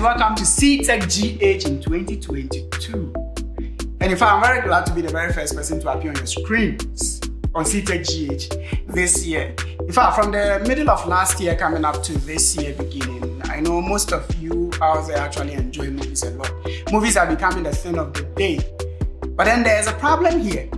welcome to C-TekGh in 2022. And in fact, I'm very glad to be the very first person to appear on your screens on C-TekGh this year. In fact, from the middle of last year coming up to this year beginning, I know most of you out there actually enjoy movies a lot. Movies are becoming the thing of the day. But then there's a problem here.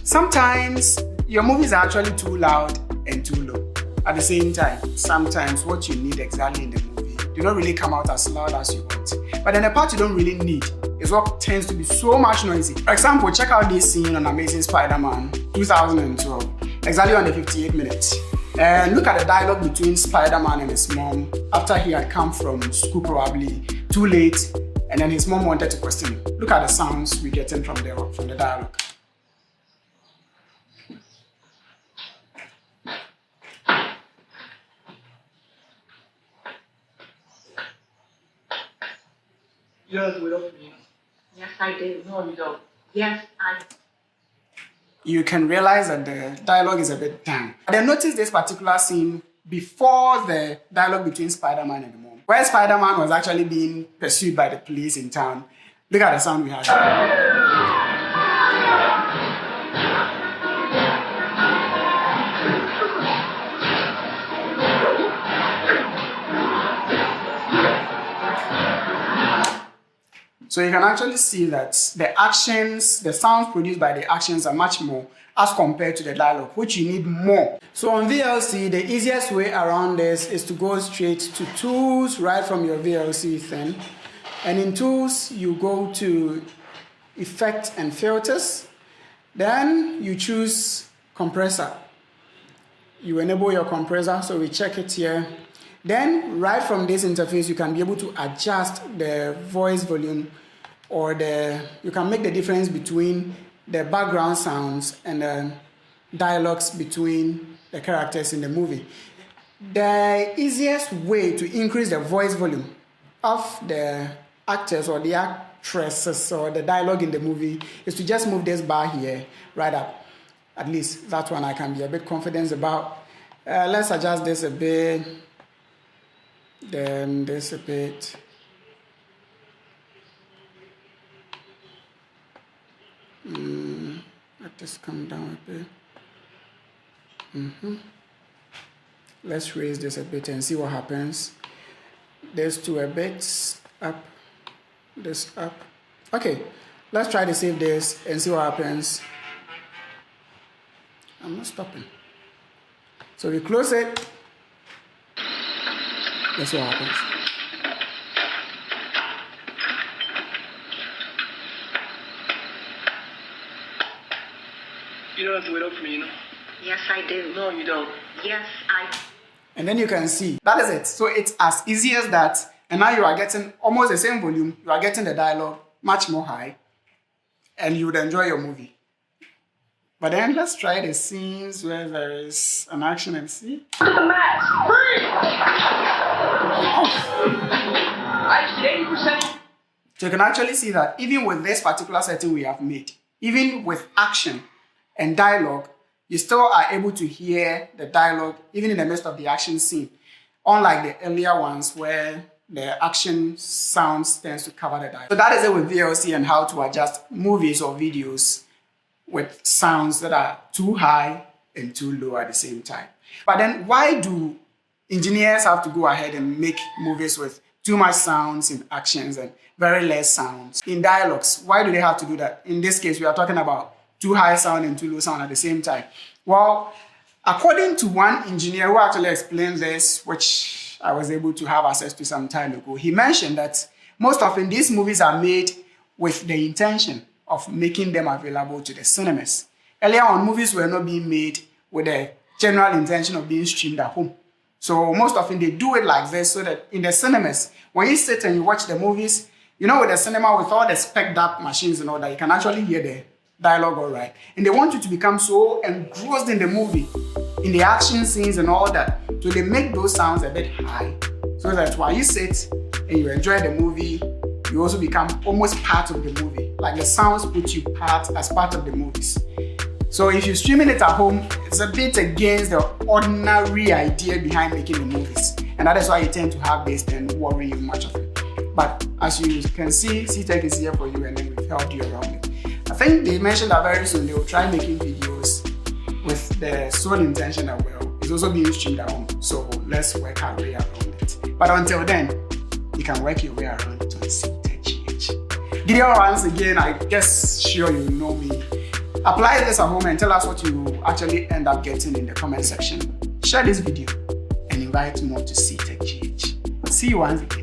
Sometimes your movies are actually too loud and too low. At the same time, sometimes what you need exactly in the movie do not really come out as loud as you want. But then the part you don't really need is what tends to be so much noisy. For example, check out this scene on Amazing Spider-Man 2012, exactly on the 58 minutes. And look at the dialogue between Spider-Man and his mom after he had come from school probably too late, and then his mom wanted to question him. Look at the sounds we're getting from the dialogue. You don't do it up for me. Yes, I do. No, you don't. Yes, I do. You can realize that the dialogue is a bit down. Then notice this particular scene before the dialogue between Spider-Man and the mom, where Spider-Man was actually being pursued by the police in town. Look at the sound we had. So you can actually see that the actions, the sounds produced by the actions are much more as compared to the dialogue, which you need more. So on VLC, the easiest way around this is to go straight to Tools right from your VLC thing. And in Tools, you go to Effect and Filters. Then you choose Compressor. You enable your compressor, so we check it here. Then right from this interface, you can be able to adjust the voice volume, or you can make the difference between the background sounds and the dialogues between the characters in the movie. The easiest way to increase the voice volume of the actors or the actresses or the dialogue in the movie is to just move this bar here right up. At least that one I can be a bit confident about. Let's adjust this a bit. Then this a bit. Let this come down a bit. Let's raise this a bit and see what happens. This two a bit up, this up. Okay, let's try to save this and see what happens. I'm not stopping. So we close it. That's what happens. You don't have to wait up for me, you know? Yes, I do. No, you don't. Yes, I do. And then you can see, that is it. So it's as easy as that. And now you are getting almost the same volume. You are getting the dialogue much more high. And you would enjoy your movie. But then let's try the scenes where there is an action and see. The mask! Free! I 80%. So you can actually see that even with this particular setting we have made, even with action and dialogue, you still are able to hear the dialogue even in the midst of the action scene. Unlike the earlier ones where the action sounds tends to cover the dialogue. So that is it with VLC and how to adjust movies or videos with sounds that are too high and too low at the same time. But then why do engineers have to go ahead and make movies with too much sounds in actions and very less sounds in dialogues? Why do they have to do that? In this case, we are talking about too high sound and too low sound at the same time. Well, according to one engineer who actually explained this, which I was able to have access to some time ago, he mentioned that most often these movies are made with the intention of making them available to the cinemas. Earlier on, movies were not being made with the general intention of being streamed at home. So most often they do it like this so that in the cinemas, when you sit and you watch the movies, you know, with the cinema, with all the spec'd up machines and all that, you can actually hear the dialogue all right. And they want you to become so engrossed in the movie, in the action scenes and all that, so they make those sounds a bit high. So that while you sit and you enjoy the movie, you also become almost part of the movie. Like the sounds put you as part of the movies. So if you're streaming it at home, it's a bit against the ordinary idea behind making the movies. And that is why you tend to have this and worry you much of it. But as you can see, C-TekGh is here for you, and then we've helped you around it. I think they mentioned that very soon they will try making videos with the sole intention that, well, it's also being streamed at home. So let's work our way around it. But until then, you can work your way around it on C-TekGh. Gideon, once again, I guess sure you know me. Apply this at home and tell us what you actually end up getting in the comment section. Share this video and invite more to C-TekGh. See you once again.